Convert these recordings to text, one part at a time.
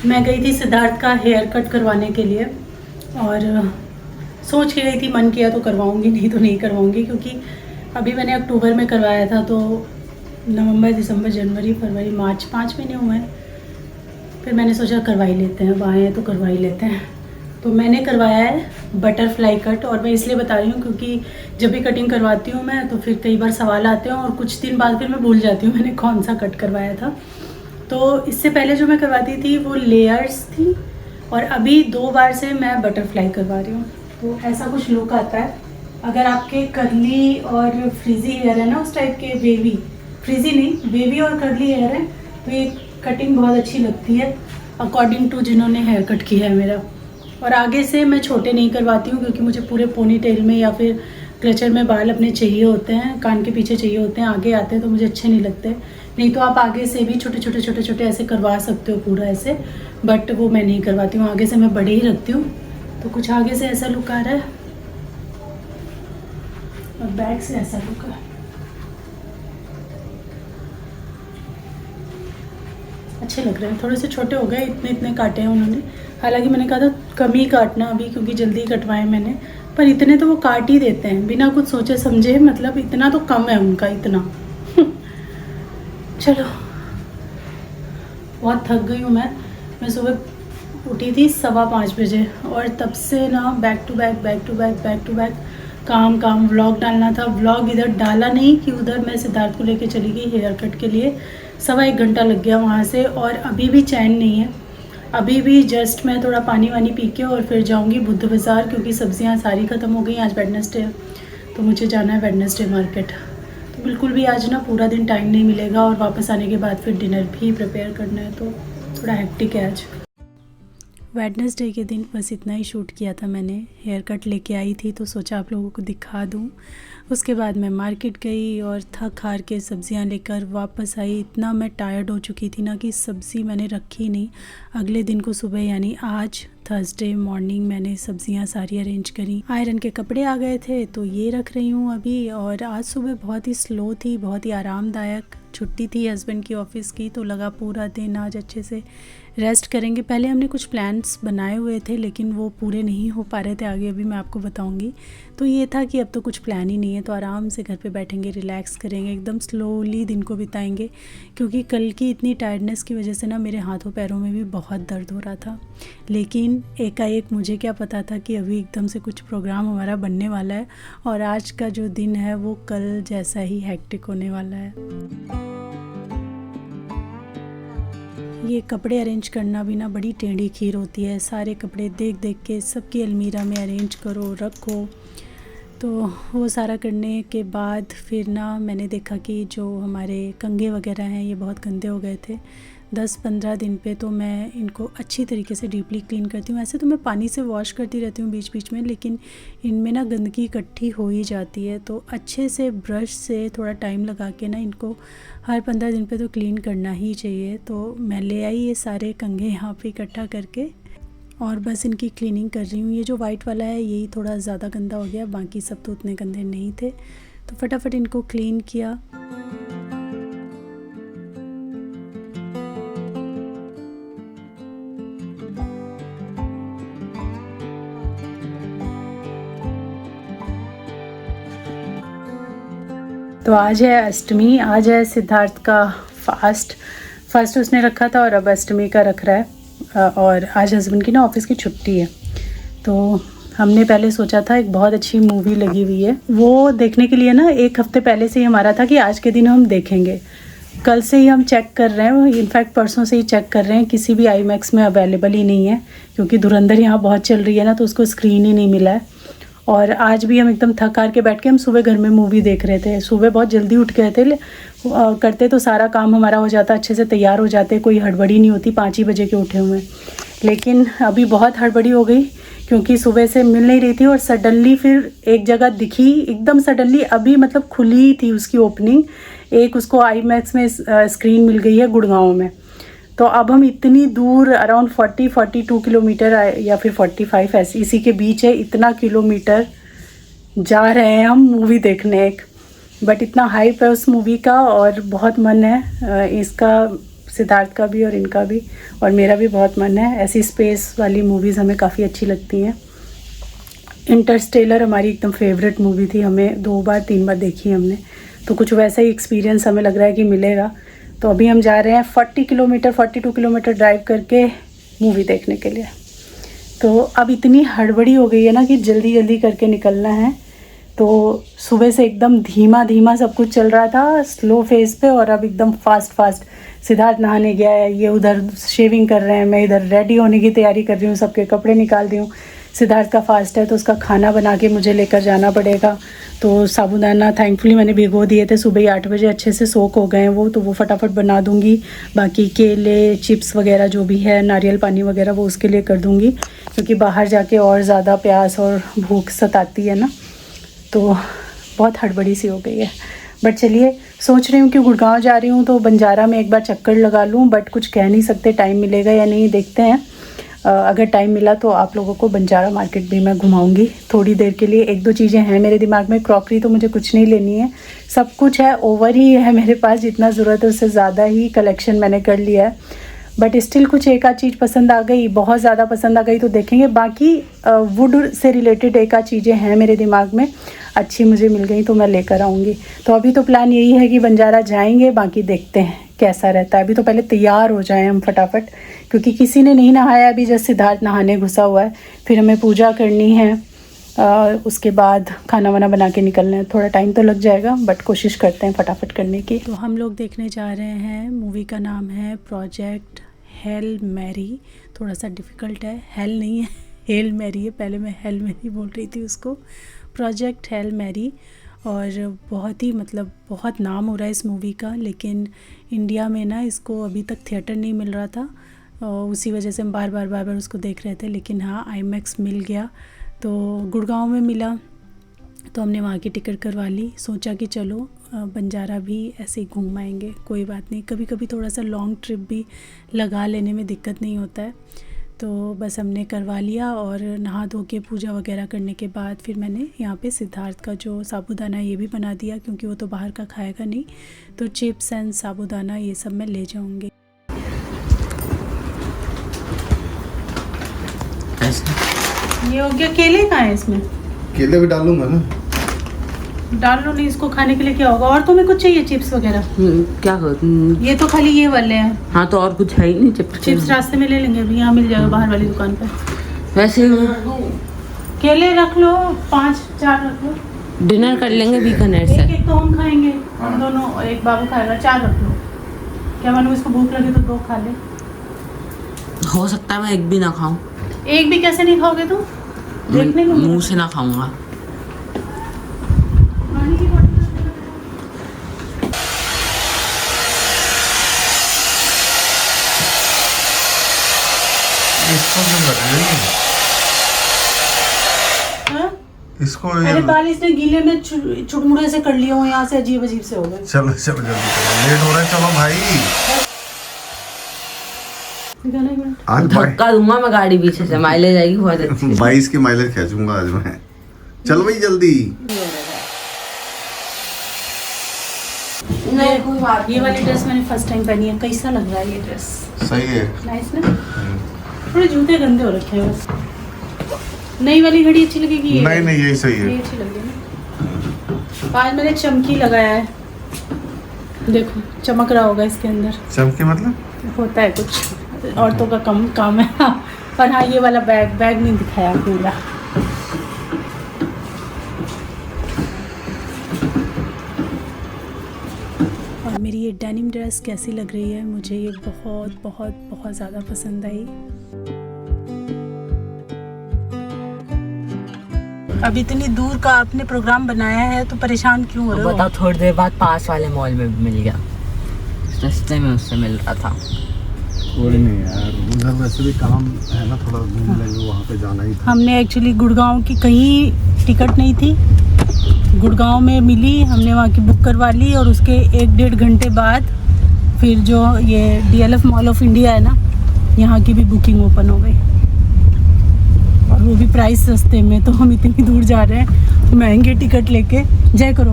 मैं गई थी सिद्धार्थ का हेयर कट करवाने के लिए और सोच के गई थी, मन किया तो करवाऊंगी, नहीं तो नहीं करवाऊंगी, क्योंकि अभी मैंने अक्टूबर में करवाया था तो नवंबर, दिसंबर, जनवरी, फरवरी, मार्च 5 महीने हुए हैं। फिर मैंने सोचा करवा ही लेते हैं, अब आए हैं तो करवा ही लेते हैं। तो मैंने करवाया है बटरफ्लाई कट, और मैं इसलिए बता रही हूँ क्योंकि जब भी कटिंग करवाती हूँ मैं तो फिर कई बार सवाल आते हैं और कुछ दिन बाद फिर मैं भूल जाती हूँ मैंने कौन सा कट करवाया था। तो इससे पहले जो मैं करवाती थी वो लेयर्स थी, और अभी 2 बार से मैं बटरफ्लाई करवा रही हूँ। तो ऐसा कुछ लुक आता है। अगर आपके करली और फ्रीजी हेयर है ना, उस टाइप के, वेवी, फ्रीजी नहीं, वेवी और करली हेयर है, तो ये कटिंग बहुत अच्छी लगती है अकॉर्डिंग टू जिन्होंने हेयर कट किया है मेरा। और आगे से मैं छोटे नहीं करवाती हूँ क्योंकि मुझे पूरे पोनी टेल में या फिर क्लचर में बाल अपने चाहिए होते हैं, कान के पीछे चाहिए होते हैं, आगे आते हैं तो मुझे अच्छे नहीं लगते। नहीं तो आप आगे से भी छोटे छोटे छोटे छोटे ऐसे करवा सकते हो पूरा ऐसे, बट वो मैं नहीं करवाती हूँ, आगे से मैं बड़े ही रखती हूँ। तो कुछ आगे से ऐसा लुक आ रहा है और बैक से ऐसा लुक है। अच्छे लग रहे हैं, थोड़े से छोटे हो गए, इतने इतने काटे हैं उन्होंने। हालांकि मैंने कहा था कम ही काटना अभी क्योंकि जल्दी कटवाए मैंने, पर इतने तो वो काट ही देते हैं बिना कुछ सोचे समझे, मतलब इतना तो कम है उनका, इतना। चलो, बहुत थक गई हूँ मैं सुबह उठी थी 5:15 बजे और तब से ना back to back back to back back to back काम काम। व्लॉग डालना था, व्लॉग इधर डाला नहीं कि उधर मैं सिद्धार्थ को लेके चली गई हेयर कट के लिए। 1.25 घंटा लग गया वहाँ से और अभी भी चैन नहीं है। अभी भी जस्ट मैं थोड़ा पानी वानी पी के और फिर जाऊँगी बुद्ध बाज़ार, क्योंकि सब्जियाँ सारी ख़त्म हो गई। आज वेडनेसडे है तो मुझे जाना है वेडनेसडे मार्केट। तो बिल्कुल भी आज ना पूरा दिन टाइम नहीं मिलेगा और वापस आने के बाद फिर डिनर भी प्रिपेयर करना है, तो थोड़ा हेक्टिक है आज। वेडनेसडे के दिन बस इतना ही शूट किया था मैंने। हेयर कट लेके आई थी तो सोचा आप लोगों को दिखा दूँ। उसके बाद मैं मार्केट गई और थक हार के सब्ज़ियाँ लेकर वापस आई। इतना मैं टायर्ड हो चुकी थी ना कि सब्ज़ी मैंने रखी नहीं। अगले दिन को सुबह यानी आज थर्सडे मॉर्निंग मैंने सब्ज़ियाँ सारी अरेंज करी। आयरन के कपड़े आ गए थे तो ये रख रही हूँ अभी। और आज सुबह बहुत ही स्लो थी, बहुत ही आरामदायक। छुट्टी थी हस्बैंड की ऑफ़िस की, तो लगा पूरा दिन आज अच्छे से रेस्ट करेंगे। पहले हमने कुछ प्लान्स बनाए हुए थे लेकिन वो पूरे नहीं हो पा रहे थे, आगे अभी मैं आपको बताऊंगी। तो ये था कि अब तो कुछ प्लान ही नहीं है, तो आराम से घर पे बैठेंगे, रिलैक्स करेंगे, एकदम स्लोली दिन को बिताएंगे। क्योंकि कल की इतनी टायर्डनेस की वजह से ना मेरे हाथों पैरों में भी बहुत दर्द हो रहा था। लेकिन एकाएक मुझे क्या पता था कि अभी एकदम से कुछ प्रोग्राम हमारा बनने वाला है और आज का जो दिन है वो कल जैसा ही हेक्टिक होने वाला है। ये कपड़े अरेंज करना भी ना बड़ी टेढ़ी खीर होती है। सारे कपड़े देख देख के सबकी अलमीरा में अरेंज करो, रखो। तो वो सारा करने के बाद फिर ना मैंने देखा कि जो हमारे कंघे वगैरह हैं ये बहुत गंदे हो गए थे। 10-15 दिन पे तो मैं इनको अच्छी तरीके से डीपली क्लीन करती हूँ। ऐसे तो मैं पानी से वॉश करती रहती हूँ बीच बीच में, लेकिन इनमें ना गंदगी इकट्ठी हो ही जाती है। तो अच्छे से ब्रश से थोड़ा टाइम लगा के ना इनको हर 15 दिन पे तो क्लीन करना ही चाहिए। तो मैं ले आई ये सारे कंघे यहाँ पे इकट्ठा करके और बस इनकी क्लीनिंग कर रही हूँ। ये जो वाइट वाला है यही थोड़ा ज़्यादा गंदा हो गया, बाकी सब तो उतने गंदे नहीं थे। तो फटाफट इनको क्लीन किया। तो आज है अष्टमी, आज है सिद्धार्थ का फास्ट। फर्स्ट उसने रखा था और अब अष्टमी का रख रहा है। और आज हस्बैंड की ना ऑफिस की छुट्टी है, तो हमने पहले सोचा था, एक बहुत अच्छी मूवी लगी हुई है वो देखने के लिए ना 1 हफ्ते पहले से ही हमारा था कि आज के दिन हम देखेंगे। कल से ही हम चेक कर रहे हैं, इनफैक्ट परसों से ही चेक कर रहे हैं, किसी भी आईमैक्स में अवेलेबल ही नहीं है क्योंकि धुरंधर यहाँ बहुत चल रही है ना, तो उसको स्क्रीन ही नहीं मिला है। और आज भी हम एकदम थक हार के बैठ के हम सुबह घर में मूवी देख रहे थे। सुबह बहुत जल्दी उठ गए थे, करते तो सारा काम हमारा हो जाता, अच्छे से तैयार हो जाते, कोई हड़बड़ी नहीं होती। 5 ही बजे के उठे हुए, लेकिन अभी बहुत हड़बड़ी हो गई क्योंकि सुबह से मिल नहीं रही थी और सडनली फिर एक जगह दिखी, एकदम सडनली अभी मतलब खुली थी उसकी ओपनिंग। एक उसको आईमैक्स में स्क्रीन मिल गई है गुड़गांव में। तो अब हम इतनी दूर अराउंड 40-42 किलोमीटर या फिर 45 ऐसे इसी के बीच है, इतना किलोमीटर जा रहे हैं हम मूवी देखने एक। बट इतना हाइप है उस मूवी का और बहुत मन है इसका सिद्धार्थ का भी और इनका भी, और मेरा भी बहुत मन है। ऐसी स्पेस वाली मूवीज़ हमें काफ़ी अच्छी लगती हैं। इंटरस्टेलर हमारी एकदम फेवरेट मूवी थी, हमें 2 बार 3 बार देखी हमने, तो कुछ वैसा ही एक्सपीरियंस हमें लग रहा है कि मिलेगा। तो अभी हम जा रहे हैं 42 किलोमीटर ड्राइव करके मूवी देखने के लिए। तो अब इतनी हड़बड़ी हो गई है ना कि जल्दी जल्दी करके निकलना है। तो सुबह से एकदम धीमा धीमा सब कुछ चल रहा था, स्लो फेस पे, और अब एकदम फास्ट। सिद्धार्थ नहाने गया है, ये उधर शेविंग कर रहे हैं, मैं इधर रेडी होने की तैयारी कर रही हूँ, सबके कपड़े निकाल रही हूँ। सिद्धार्थ का फास्ट है तो उसका खाना बना के मुझे लेकर जाना पड़ेगा। तो साबूदाना थैंकफुली मैंने भिगो दिए थे, सुबह ही 8 बजे अच्छे से सोक हो गए हैं वो, तो वो फटाफट बना दूंगी। बाकी केले, चिप्स वगैरह जो भी है, नारियल पानी वगैरह, वो उसके लिए कर दूंगी, क्योंकि बाहर जाके और ज़्यादा प्यास और भूख सताती है ना, तो बहुत हड़बड़ी सी हो गई है। बट चलिए, सोच रही हूँ कि गुड़गांव जा रही हूँ तो बंजारा में एक बार चक्कर लगा लूँ, बट कुछ कह नहीं सकते टाइम मिलेगा या नहीं, देखते हैं। अगर टाइम मिला तो आप लोगों को बंजारा मार्केट भी मैं घुमाऊंगी थोड़ी देर के लिए। 1-2 चीज़ें हैं मेरे दिमाग में, क्रॉकरी तो मुझे कुछ नहीं लेनी है, सब कुछ है, ओवर ही है मेरे पास, जितना ज़रूरत है उससे ज़्यादा ही कलेक्शन मैंने कर लिया है। बट स्टिल कुछ एक आध चीज़ पसंद आ गई, बहुत ज़्यादा पसंद आ गई तो देखेंगे। बाकी वुड से रिलेटेड एक आध चीज़ें हैं मेरे दिमाग में, अच्छी मुझे मिल गई तो मैं लेकर आऊँगी। तो अभी तो प्लान यही है कि बंजारा जाएंगे, बाकी देखते हैं कैसा रहता है। अभी तो पहले तैयार हो जाएं हम फटाफट, क्योंकि किसी ने नहीं नहाया अभी, जस्ट सिद्धार्थ नहाने घुसा हुआ है। फिर हमें पूजा करनी है, उसके बाद खाना वाना बना के निकलना है। थोड़ा टाइम तो लग जाएगा, बट कोशिश करते हैं फटाफट करने की। तो हम लोग देखने जा रहे हैं, मूवी का नाम है प्रोजेक्ट हेल मैरी। थोड़ा सा डिफ़िकल्ट है, हेल नहीं है, हेल मैरी है, पहले मैं हेल मैरी बोल रही थी उसको, प्रोजेक्ट हेल मैरी। और बहुत ही बहुत नाम हो रहा है इस मूवी का, लेकिन इंडिया में ना इसको अभी तक थिएटर नहीं मिल रहा था, और उसी वजह से हम बार बार उसको देख रहे थे। लेकिन हाँ, IMAX मिल गया, तो गुड़गांव में मिला, तो हमने वहाँ की टिकट करवा ली। सोचा कि चलो बंजारा भी ऐसे ही घूम आएंगे, कोई बात नहीं, कभी कभी थोड़ा सा लॉन्ग ट्रिप भी लगा लेने में दिक्कत नहीं होता है। तो बस हमने करवा लिया, और नहा धो के पूजा वगैरह करने के बाद फिर मैंने यहाँ पे सिद्धार्थ का जो साबूदाना है ये भी बना दिया, क्योंकि वो तो बाहर का खाएगा नहीं, तो चिप्स एंड साबूदाना ये सब मैं ले जाऊँगी। ये हो गया। केले कहाँ है इसमें? केले भी डालूंगा ना। डाल लो नहीं, इसको खाने के लिए क्या होगा? और तुम्हें कुछ चाहिए चिप्स वगैरह? क्या ये तो खाली ये वाले हैं। हाँ, तो और कुछ है ही नहीं। चिप्स रास्ते में ले लेंगे, अभी यहाँ मिल जाएगा बाहर वाली दुकान पे। वैसे केले रख लो, 5-4 रख लो, डिनर कर लेंगे बीकानेर से। एक तो हम खाएंगे, हम दोनों, और एक बाबू खाएगा। 4 रख लो, क्या मालूम इसको भूख लगे तो 2 खा ले। हो सकता है मैं एक भी ना खाऊं। एक भी कैसे नहीं खाओगे तुम? देखने को मुंह से ना खाऊंगा। इसको अरे बाल इसने गीले में चुड़मुड़े से कर लिए हो, यहाँ से अजीब से हो गए। चलो जल्दी करो, लेट हो रहा है। चलो भाई, आज धक्का दूंगा मैं गाड़ी पीछे से, माइलेज आएगी बहुत अच्छी। 22 की माइलेज खींचूंगा आज मैं। चलो भाई जल्दी। नहीं कोई बात। ये वाली ड्रेस मैंने फर्स्ट टाइम पहनी है, कैसा लग रहा है ये ड्रेस? सही है, नाइस ना? थोड़े जूते गंदे हो रखे हैं बस। नई वाली घड़ी अच्छी लगेगी? नहीं यही सही है, ये अच्छी लगेगी ना। आज मैंने चमकी लगाया है, देखो चमक रहा होगा इसके अंदर। चमकी मतलब होता है कुछ औरतों का कम काम है। पर हाँ, ये वाला बैग नहीं दिखाया पूरा। और मेरी ये डेनिम ड्रेस कैसी लग रही है? मुझे ये बहुत ज़्यादा पसंद आई। अब इतनी दूर का आपने प्रोग्राम बनाया है तो परेशान क्यों हो रहे हो? बताओ, थोड़ी देर बाद पास वाले मॉल में मिल गया, सस्ते में उससे मिल रहा था। थोड़ी नहीं यार, उधर वैसे भी काम है ना, थोड़ा घूम लेंगे, वहाँ पे जाना ही था। हमने एक्चुअली गुड़गांव की कहीं टिकट नहीं थी, गुड़गांव में मिली, हमने वहाँ की बुक करवा ली, और उसके 1-1.5 घंटे बाद फिर जो ये DLF मॉल ऑफ इंडिया है ना, यहाँ की भी बुकिंग ओपन हो गई, और वो भी प्राइस सस्ते में। तो हम इतनी दूर जा रहे हैं महंगे टिकट लेके, जय करो।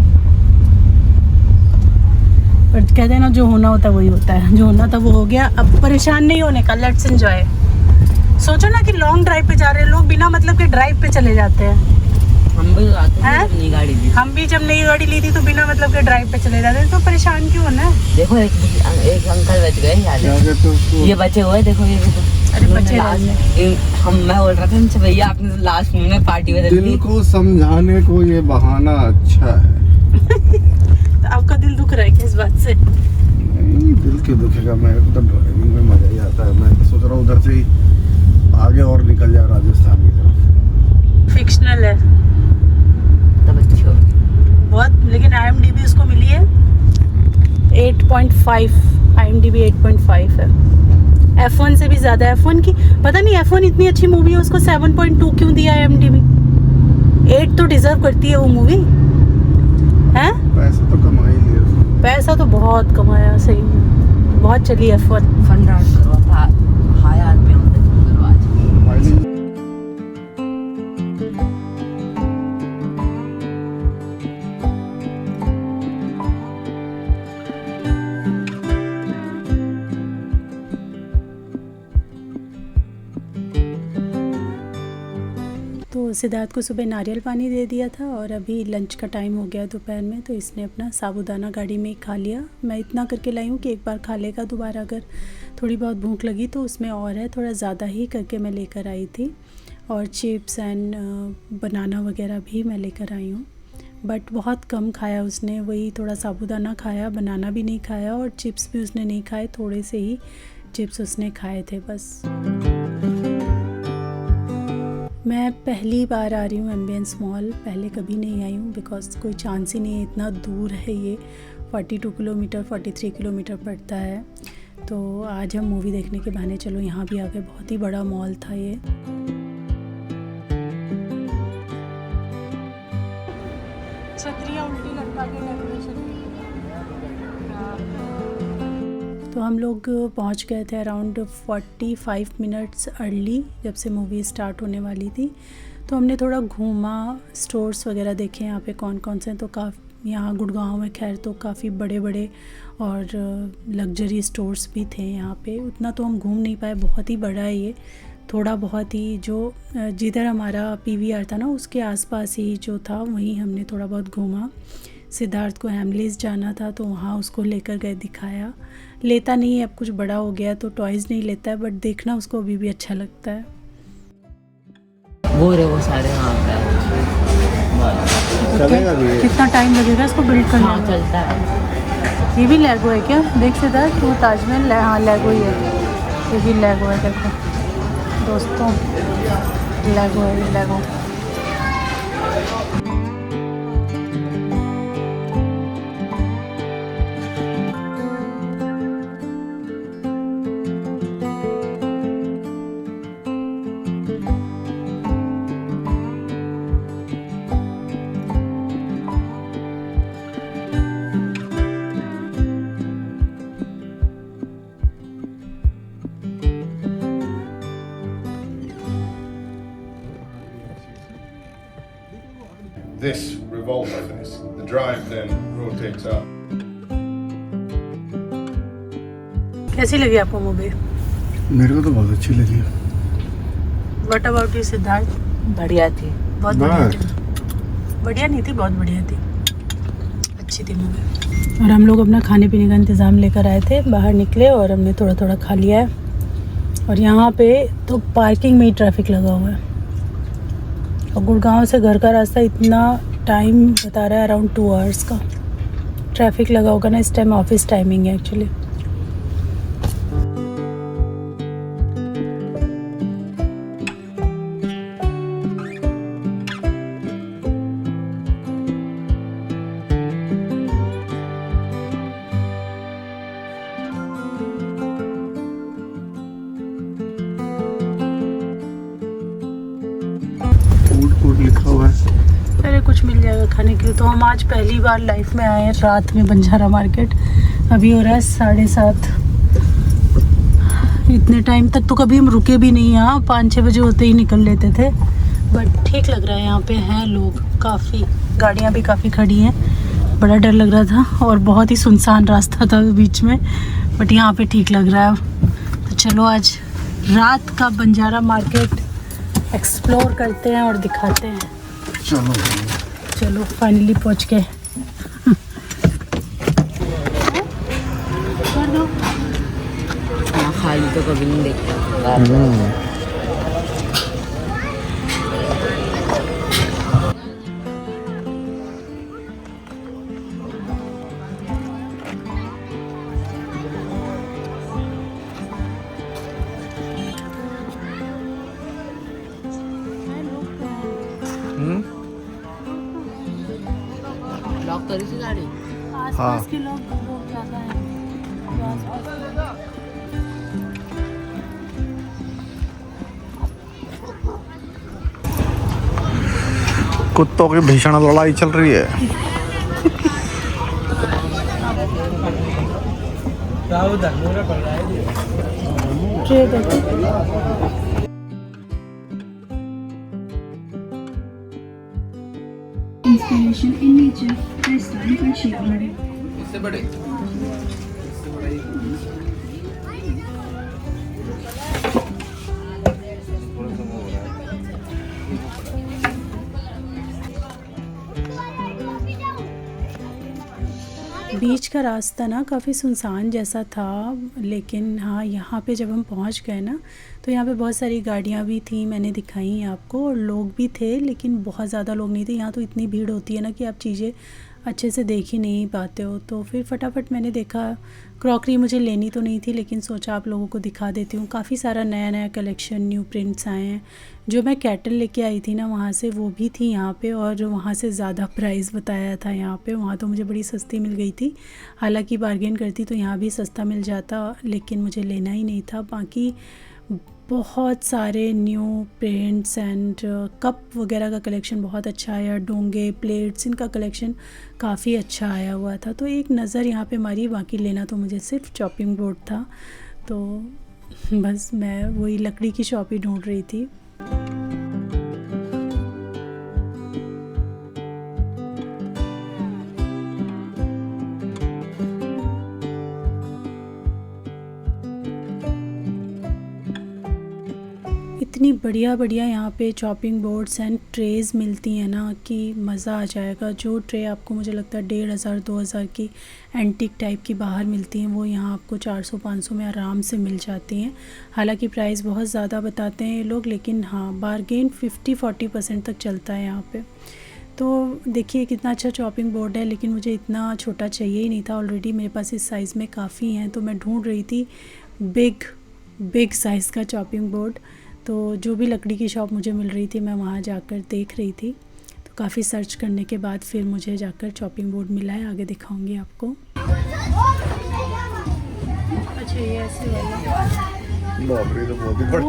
पर कहते हैं ना, जो होना होता है वही होता है, जो होना था वो हो गया। अब परेशान नहीं होने का, लेट्स एंजॉय। सोचो ना कि लॉन्ग ड्राइव पे जा रहे हैं लोग, बिना मतलब के ड्राइव पे चले जाते हैं। हम भी आते हैं हैं? जब नई गाड़ी ली। हम भी जब नई गाड़ी ली थी तो बिना मतलब के ड्राइव पे चले जाते हैं, तो परेशान क्यों होना है। देखो एक अंकल बच गए यार, क्या कहते हो उसको? ये बचे हुए देखो, ये देखो। अरे बच्चे मैं बोल रहा था इनसे, भैया आपने तो लास्ट में पार्टी बदल दिल दी। को समझाने को ये बहाना अच्छा है। तो आपका दिल दुख रहा है क्या इस बात से? नहीं, दिल क्यों दुखेगा, मेरे को तो ड्राइविंग में मजा ही आता है। मैं तो सोच रहा हूँ उधर से ही आगे और निकल जाए राजस्थान की तरफ। फिक्शनल है तब अच्छी होगी बहुत, लेकिन IMDb उसको मिली है 8.5। IMDb 8.5 है, F1 से भी ज़्यादा। F1 की पता नहीं, F1 इतनी अच्छी मूवी है, उसको 7.2 क्यों दिया IMDb? 8 तो डिजर्व करती है वो मूवी है। पैसे तो कमा ही लिए उसने। पैसा तो बहुत कमाया, सही में बहुत चली F1। फन राइड करो था, हाय आरपीएम पे करो आज। माइलेज तो सिद्धार्थ को सुबह नारियल पानी दे दिया था और अभी लंच का टाइम हो गया दोपहर में, तो इसने अपना साबूदाना गाड़ी में ही खा लिया। मैं इतना करके लाई हूँ कि एक बार खा लेगा, दोबारा अगर थोड़ी बहुत भूख लगी तो उसमें और है, थोड़ा ज़्यादा ही करके मैं लेकर आई थी। और चिप्स एंड बनाना वगैरह भी मैं लेकर आई हूँ, बट बहुत कम खाया उसने। वही थोड़ा साबूदाना खाया, बनाना भी नहीं खाया और चिप्स भी उसने नहीं खाए, थोड़े से ही चिप्स उसने खाए थे बस। मैं पहली बार आ रही हूँ एम्बियंस मॉल, पहले कभी नहीं आई हूँ बिकॉज़ कोई चांस ही नहीं है, इतना दूर है ये। 42 किलोमीटर 43 किलोमीटर पड़ता है। तो आज हम मूवी देखने के बहाने चलो यहाँ भी आ गए, बहुत ही बड़ा मॉल था ये। छतरियाँ उल्टी लटका के डेकोरेशन। तो हम लोग पहुंच गए थे अराउंड 45 मिनट्स अर्ली, जब से मूवी स्टार्ट होने वाली थी। तो हमने थोड़ा घूमा, स्टोर्स वगैरह देखे यहाँ पे कौन कौन से हैं। तो काफ़ी यहाँ गुड़गांव में खैर तो काफ़ी बड़े बड़े और लग्जरी स्टोर्स भी थे यहाँ पे। उतना तो हम घूम नहीं पाए, बहुत ही बड़ा है ये। थोड़ा बहुत ही जो जिधर हमारा PVR था ना उसके आसपास ही जो था वहीं हमने थोड़ा बहुत घूमा। सिद्धार्थ को हैमलीज जाना था तो वहाँ उसको लेकर गए, दिखाया। लेता नहीं है, अब कुछ बड़ा हो गया तो टॉयज़ नहीं लेता है, बट देखना उसको अभी भी अच्छा लगता है। वो रहे वो सारे यहाँ पे चलेगा भी ये। कितना टाइम लगेगा इसको बिल्ड करने हाँ में? चलता है। ये भी लेगो है क्या? देख सिद्धार्थ, वो ताजमहल हाँ लेगो ही है, ये भी लेगो है। देखो दोस्तों, लेगो है ये, लेगो। This revolver face. The drive then rotates up. कैसी लगी आपको मूवी? मेरे को तो बहुत अच्छी लगी। What about you Siddharth? बढ़िया थी। बहुत बढ़िया थी। बढ़िया नहीं थी, बहुत बढ़िया थी, अच्छी थी मूवी। और हम लोग अपना खाने पीने का इंतज़ाम लेकर आए थे, बाहर निकले और हमने थोड़ा थोड़ा खा लिया है। और यहाँ पे तो पार्किंग में ही ट्रैफिक लगा हुआ है। और गुड़गांव से घर का रास्ता इतना टाइम बता रहा है, अराउंड 2 आवर्स का ट्रैफिक लगा होगा ना। इस टाइम ऑफिस टाइमिंग है एक्चुअली। फूड लिखा हुआ है। अरे कुछ मिल जाएगा खाने के लिए। तो हम आज पहली बार लाइफ में आए हैं रात में बंजारा मार्केट। अभी हो रहा है 7:30। इतने टाइम तक तो कभी हम रुके भी नहीं, यहाँ 5-6 बजे होते ही निकल लेते थे। बट ठीक लग रहा है, यहाँ पे हैं लोग काफ़ी, गाड़ियाँ भी काफ़ी खड़ी हैं। बड़ा डर लग रहा था और बहुत ही सुनसान रास्ता था बीच में, बट यहाँ पे ठीक लग रहा है अब। तो चलो आज रात का बंजारा मार्केट एक्सप्लोर करते हैं और दिखाते हैं। चलो फाइनली पहुँच गए। खाली तो कभी नहीं देखता। लॉक करी थी गाड़ी। आसपास के लोग ज़्यादा हैं। कुत्तों की भीषण लड़ाई चल रही है। Inspiration in nature by Stanley Parshivani. बीच का रास्ता ना काफ़ी सुनसान जैसा था, लेकिन हाँ यहाँ पे जब हम पहुँच गए ना तो यहाँ पे बहुत सारी गाड़ियाँ भी थी, मैंने दिखाई आपको, और लोग भी थे, लेकिन बहुत ज़्यादा लोग नहीं थे। यहाँ तो इतनी भीड़ होती है ना कि आप चीज़ें अच्छे से देख ही नहीं पाते हो। तो फिर फटाफट मैंने देखा, क्रॉकरी मुझे लेनी तो नहीं थी, लेकिन सोचा आप लोगों को दिखा देती हूँ। काफ़ी सारा नया नया कलेक्शन, न्यू प्रिंट्स आए हैं। जो मैं कैटल लेके आई थी ना वहाँ से, वो भी थी यहाँ पे, और वहाँ से ज़्यादा प्राइस बताया था यहाँ पे। वहाँ तो मुझे बड़ी सस्ती मिल गई थी, हालांकि बार्गेन करती तो यहाँ भी सस्ता मिल जाता, लेकिन मुझे लेना ही नहीं था। बाकी बहुत सारे न्यू पेंट्स एंड कप वगैरह का कलेक्शन बहुत अच्छा आया, डोंगे, प्लेट्स, इनका कलेक्शन काफ़ी अच्छा आया हुआ था। तो एक नज़र यहाँ पे मारी, बाकी लेना तो मुझे सिर्फ चॉपिंग बोर्ड था। तो बस मैं वही लकड़ी की शॉप ही ढूंढ रही थी। इतनी बढ़िया बढ़िया यहाँ पे चॉपिंग बोर्ड्स एंड ट्रेज़ मिलती हैं ना कि मज़ा आ जाएगा। जो ट्रे आपको मुझे लगता है 1500-2000 की एंटीक टाइप की बाहर मिलती हैं, वो यहाँ आपको 400-500 में आराम से मिल जाती हैं। हालांकि प्राइस बहुत ज़्यादा बताते हैं ये लोग, लेकिन हाँ बारगेन 50-40% तक चलता है यहाँ पे। तो देखिए कितना अच्छा चॉपिंग बोर्ड है, लेकिन मुझे इतना छोटा चाहिए ही नहीं था। ऑलरेडी मेरे पास इस साइज़ में काफ़ी हैं, तो मैं ढूंढ रही थी बिग साइज़ का चॉपिंग बोर्ड। तो जो भी लकड़ी की शॉप मुझे मिल रही थी मैं वहाँ जाकर देख रही थी। तो काफ़ी सर्च करने के बाद फिर मुझे जाकर चॉपिंग बोर्ड मिला है, आगे दिखाऊंगी आपको। अच्छा ये ऐसे वाला, बाप रे, तो बहुत ही बड़ा।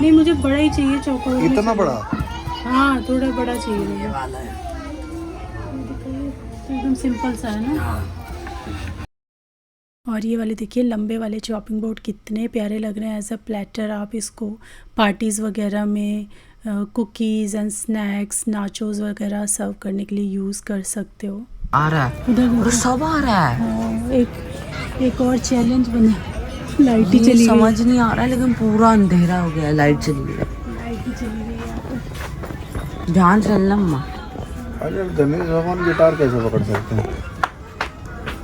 नहीं मुझे बड़ा ही चाहिए चौकोर। इतना बड़ा? हाँ थोड़ा बड़ा चाहिए भैया। तो एकदम सिंपल सा है ना। और ये वाले देखिए लंबे वाले चॉपिंग बोर्ड कितने प्यारे लग रहे हैं। एज अ प्लेटर आप इसको पार्टीज़ वगैरह में कुकीज़ एंड स्नैक्स, नाचोस वगैरह सर्व करने के लिए यूज़ कर सकते हो। आ रहा है उधर सब आ रहा है। हाँ, एक और चैलेंज बना, लाइट ही चली गई। समझ नहीं आ रहा है, लेकिन पूरा अंधेरा हो गया, लाइट चली गई। लाइट ही चली गई यहाँ पे। ध्यान चलना अम्मा। अरे गणेश भगवान गिटार कैसे पकड़ सकते हैं?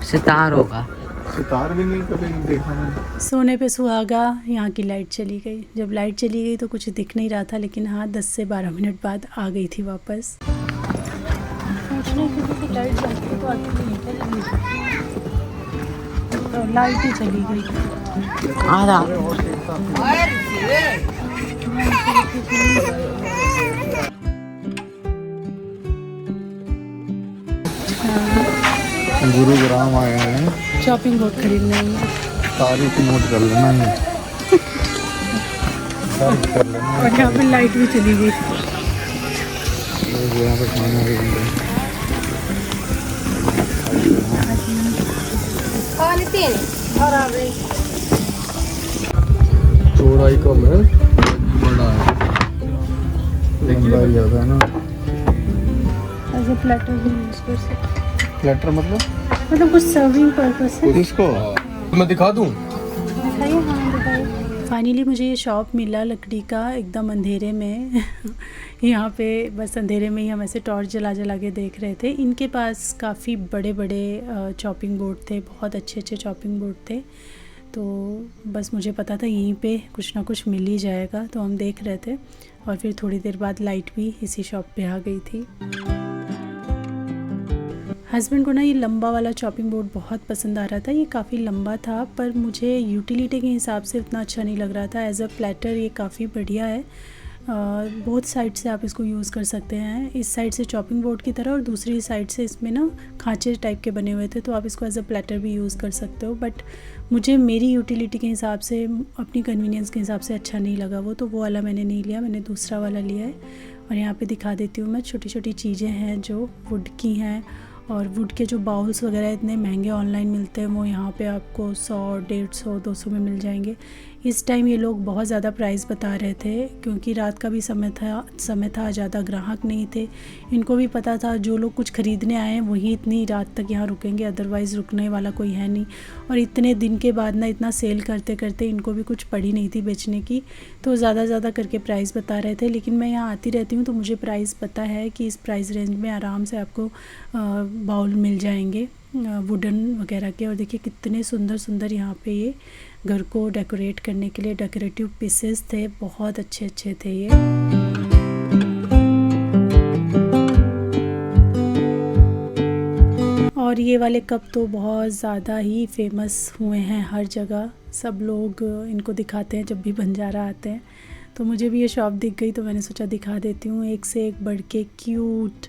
सितार होगा। सितार भी नहीं कभी देखा मैंने। सोने पे सुहागा, यहाँ की लाइट चली गई। जब लाइट चली गई तो कुछ दिख नहीं रहा था, लेकिन हाँ 10 से 12 मिनट बाद आ गई थी वापस। लाइट जलती तो आती नहीं है, तो लाइट ही चली गई। आ रहा गुरुग्राम आए हैं शॉपिंग बोर्ड खरीदने में। तारीख नोट कर लेना है। कर लेना है। और यहाँ पे लाइट भी चली गई। लोग यहाँ पे खाना भी बन रहे हैं। चौड़ाई कम है, बड़ा है, लंबाई ज़्यादा है ना। एज अ प्लेटर भी यूज़ कर सकते प्लेटर मतलब कुछ सर्विंग पर्पस से। इसको मैं दिखा दूँ? दिखाइए, हाँ दिखाइए। फाइनली मुझे ये शॉप मिला लकड़ी का, एकदम अंधेरे में यहाँ पे बस अंधेरे में ही हम ऐसे टॉर्च जला जला के देख रहे थे। इनके पास काफ़ी बड़े बड़े चॉपिंग बोर्ड थे, बहुत अच्छे अच्छे चॉपिंग बोर्ड थे। तो बस मुझे पता था यहीं पे कुछ ना कुछ मिल ही जाएगा, तो हम देख रहे थे। और फिर थोड़ी देर बाद लाइट भी इसी शॉप पे आ गई थी। हस्बैंड को ना ये लंबा वाला चॉपिंग बोर्ड बहुत पसंद आ रहा था। ये काफ़ी लंबा था पर मुझे यूटिलिटी के हिसाब से उतना अच्छा नहीं लग रहा था। एज अ प्लेटर ये काफ़ी बढ़िया है। बहुत साइड से आप इसको यूज़ कर सकते हैं, इस साइड से चॉपिंग बोर्ड की तरह और दूसरी साइड से इसमें ना खांचे टाइप के बने हुए थे, तो आप इसको एज अ प्लेटर भी यूज़ कर सकते हो। बट मुझे मेरी यूटिलिटी के हिसाब से, अपनी कन्वीनियंस के हिसाब से अच्छा नहीं लगा वो वाला मैंने नहीं लिया, मैंने दूसरा वाला लिया है। और यहाँ पे दिखा देती हूँ मैं, छोटी छोटी चीज़ें हैं जो वुड की हैं। और वुड के जो बाउल्स वगैरह इतने महंगे ऑनलाइन मिलते हैं, वो यहाँ पे आपको 100, 150, 200 में मिल जाएंगे। इस टाइम ये लोग बहुत ज़्यादा प्राइस बता रहे थे, क्योंकि रात का भी समय था, ज़्यादा ग्राहक नहीं थे। इनको भी पता था जो लोग कुछ ख़रीदने आए हैं वही इतनी रात तक यहाँ रुकेंगे, अदरवाइज़ रुकने वाला कोई है नहीं। और इतने दिन के बाद ना इतना सेल करते करते इनको भी कुछ पड़ी नहीं थी बेचने की, तो ज़्यादा करके प्राइस बता रहे थे। लेकिन मैं यहाँ आती रहती हूँ तो मुझे प्राइस पता है कि इस प्राइस रेंज में आराम से आपको बाउल मिल जाएंगे वुडन वगैरह के। और देखिए कितने सुंदर सुंदर यहाँ पे ये घर को डेकोरेट करने के लिए डेकोरेटिव पीसेस थे, बहुत अच्छे अच्छे थे ये। और ये वाले कप तो बहुत ज़्यादा ही फेमस हुए हैं, हर जगह सब लोग इनको दिखाते हैं जब भी बंजारा आते हैं। तो मुझे भी ये शॉप दिख गई तो मैंने सोचा दिखा देती हूँ। एक से एक बढ़ के क्यूट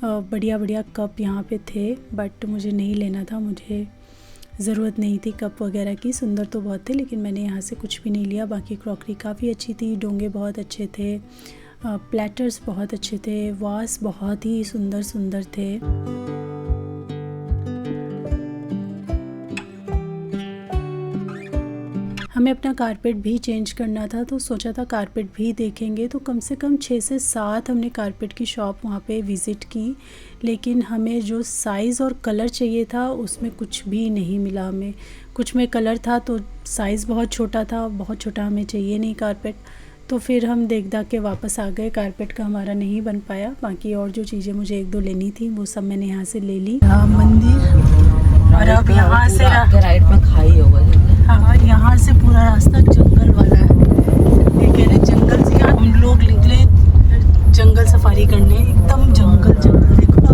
बढ़िया बढ़िया कप यहाँ पे थे, बट मुझे नहीं लेना था, मुझे ज़रूरत नहीं थी कप वगैरह की। सुंदर तो बहुत थे लेकिन मैंने यहाँ से कुछ भी नहीं लिया। बाकी क्रॉकरी काफ़ी अच्छी थी, डोंगे बहुत अच्छे थे, प्लेटर्स बहुत अच्छे थे, वास बहुत ही सुंदर सुंदर थे। हमें अपना कारपेट भी चेंज करना था, तो सोचा था कारपेट भी देखेंगे। तो कम से कम 6 से 7 हमने कारपेट की शॉप वहाँ पे विज़िट की, लेकिन हमें जो साइज़ और कलर चाहिए था उसमें कुछ भी नहीं मिला हमें। कुछ में कलर था तो साइज़ बहुत छोटा था, बहुत छोटा हमें चाहिए नहीं कारपेट। तो फिर हम देख दाख के वापस आ गए, कारपेट का हमारा नहीं बन पाया। बाकी और जो चीज़ें मुझे 1-2 लेनी थी वो सब मैंने यहाँ से ले ली। मंदिर, और अब यहाँ से राइट में खाई होगा। हाँ, यहाँ से पूरा रास्ता जंगल वाला है। ये कह रहे जंगल से हम लोग निकले जंगल सफारी करने, एकदम जंगल देखो।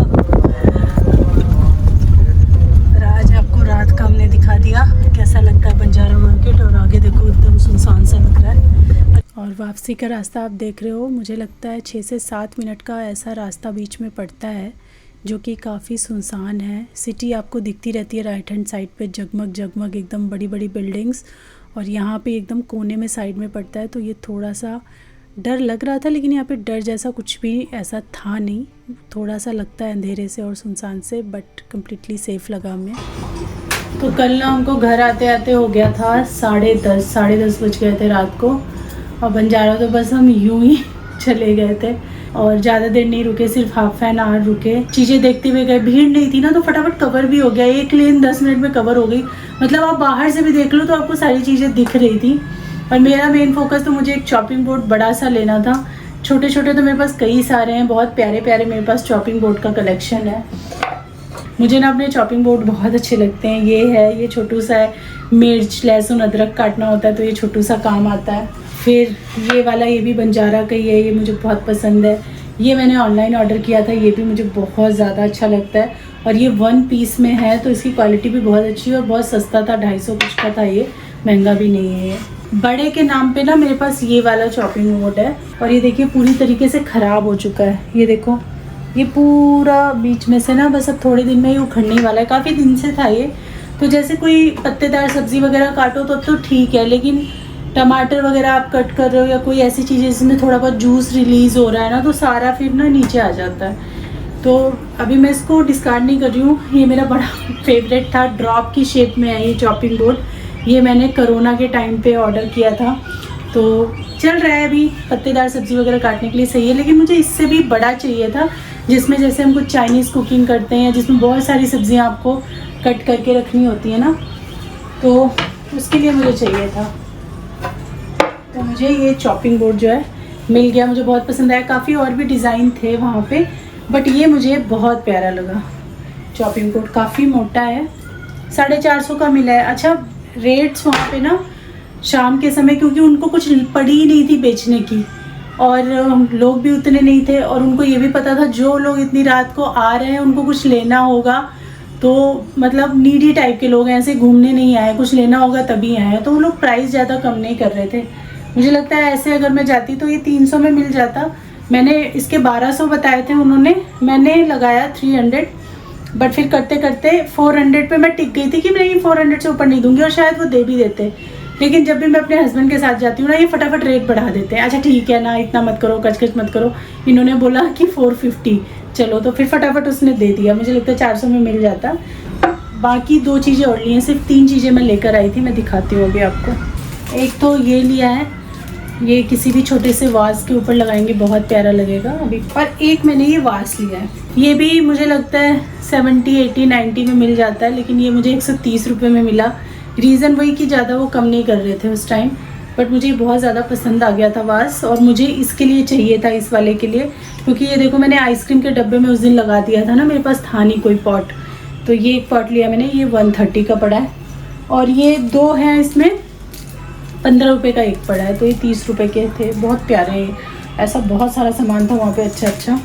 और आज आपको रात का हमने दिखा दिया कैसा लगता है बंजारा मार्केट, और आगे देखो एकदम सुनसान सा लग रहा है। और वापसी का रास्ता आप देख रहे हो, मुझे लगता है 6 से 7 मिनट का ऐसा रास्ता बीच में पड़ता है जो कि काफ़ी सुनसान है। सिटी आपको दिखती रहती है राइट हैंड साइड पे, जगमग जगमग एकदम बड़ी बड़ी बिल्डिंग्स, और यहाँ पे एकदम कोने में साइड में पड़ता है। तो ये थोड़ा सा डर लग रहा था, लेकिन यहाँ पे डर जैसा कुछ भी ऐसा था नहीं। थोड़ा सा लगता है अंधेरे से और सुनसान से, बट कम्प्लीटली सेफ़ लगा हमें। तो कल ना हमको घर आते आते हो गया था 10:30 बज गए थे रात को, और बंजारा तो बस हम यूं ही चले गए थे और ज़्यादा देर नहीं रुके, सिर्फ हाफ एन आवर रुके। चीज़ें देखते हुए गए, भीड़ नहीं थी ना तो फटाफट कवर भी हो गया। एक लेन 10 मिनट में कवर हो गई, मतलब आप बाहर से भी देख लो तो आपको सारी चीज़ें दिख रही थी। और मेरा मेन फोकस तो मुझे एक चॉपिंग बोर्ड बड़ा सा लेना था। छोटे छोटे तो मेरे पास कई सारे हैं, बहुत प्यारे प्यारे मेरे पास चॉपिंग बोर्ड का कलेक्शन है। मुझे ना अपने चॉपिंग बोर्ड बहुत अच्छे लगते हैं। ये है, ये छोटू सा है, मिर्च लहसुन अदरक काटना होता है तो ये छोटू सा काम आता है। फिर ये वाला, ये भी बंजारा का ही है, ये मुझे बहुत पसंद है। ये मैंने ऑनलाइन ऑर्डर किया था, ये भी मुझे बहुत ज़्यादा अच्छा लगता है। और ये 1 पीस में है तो इसकी क्वालिटी भी बहुत अच्छी है और बहुत सस्ता था, 250 कुछ का था, ये महंगा भी नहीं है। बड़े के नाम पे ना मेरे पास ये वाला चॉपिंग बोर्ड है, और ये देखिए पूरी तरीके से ख़राब हो चुका है। ये देखो, ये पूरा बीच में से ना बस अब थोड़े दिन में ही उखड़ने वाला है। काफ़ी दिन से था ये, तो जैसे कोई पत्तेदार सब्ज़ी वगैरह काटो तो ठीक है, लेकिन टमाटर वगैरह आप कट कर रहे हो या कोई ऐसी चीज़ें जिसमें थोड़ा बहुत जूस रिलीज़ हो रहा है ना, तो सारा फिर ना नीचे आ जाता है। तो अभी मैं इसको डिस्कार्ड नहीं कर रही हूँ। ये मेरा बड़ा फेवरेट था, ड्रॉप की शेप में है ये चॉपिंग बोर्ड। ये मैंने कोरोना के टाइम पे ऑर्डर किया था, तो चल रहा है अभी, पत्तेदार सब्ज़ी वगैरह काटने के लिए सही है, लेकिन मुझे इससे भी बड़ा चाहिए था, जिसमें जैसे हम कुछ चाइनीज़ कुकिंग करते हैं, जिसमें बहुत सारी सब्ज़ियाँ आपको कट करके रखनी होती है ना, तो उसके लिए मुझे चाहिए था। तो मुझे ये चॉपिंग बोर्ड जो है मिल गया, मुझे बहुत पसंद आया। काफ़ी और भी डिज़ाइन थे वहाँ पे, बट ये मुझे बहुत प्यारा लगा। चॉपिंग बोर्ड काफ़ी मोटा है, 450 का मिला है। अच्छा, रेट्स वहाँ पे ना शाम के समय, क्योंकि उनको कुछ पड़ी ही नहीं थी बेचने की, और लोग भी उतने नहीं थे, और उनको ये भी पता था जो लोग इतनी रात को आ रहे हैं उनको कुछ लेना होगा, तो मतलब नीडी टाइप के लोग हैं, ऐसे घूमने नहीं आए, कुछ लेना होगा तभी आए हैं, तो वो लोग प्राइस ज़्यादा कम नहीं कर रहे थे। मुझे लगता है ऐसे अगर मैं जाती तो ये 300 में मिल जाता। मैंने इसके 1200 बताए थे उन्होंने, मैंने लगाया 300, बट फिर करते करते 400 पे मैं टिक गई थी कि नहीं 400 से ऊपर नहीं दूंगी, और शायद वो दे भी देते। लेकिन जब भी मैं अपने हस्बैंड के साथ जाती हूँ ना, ये फटाफट रेट बढ़ा देते हैं। अच्छा ठीक है ना, इतना मत करो, कचकच मत करो। इन्होंने बोला कि 450, चलो, तो फिर फटाफट उसने दे दिया। मुझे लगता है 400 में मिल जाता। बाकी 2 चीज़ें और ली हैं, सिर्फ 3 चीज़ें मैं लेकर आई थी, मैं दिखाती हूँ अभी आपको। एक तो ये लिया है, ये किसी भी छोटे से वास के ऊपर लगाएंगे, बहुत प्यारा लगेगा अभी। और एक मैंने ये वास लिया है, ये भी मुझे लगता है 70, 80, 90 में मिल जाता है, लेकिन ये मुझे 130 रुपये में मिला। रीज़न वही कि ज़्यादा वो कम नहीं कर रहे थे उस टाइम, बट मुझे बहुत ज़्यादा पसंद आ गया था वास, और मुझे इसके लिए चाहिए था, इस वाले के लिए, क्योंकि ये देखो मैंने आइसक्रीम के डब्बे में उस दिन लगा दिया था ना, मेरे पास था नहीं कोई पॉट, तो ये एक पॉट लिया मैंने, ये 130 का पड़ा है। और ये 2 हैं, इसमें 15 रुपये का एक पड़ा है, तो ये 30 रुपये के थे। बहुत प्यारे हैं, ऐसा बहुत सारा सामान था वहाँ पे, अच्छा अच्छा।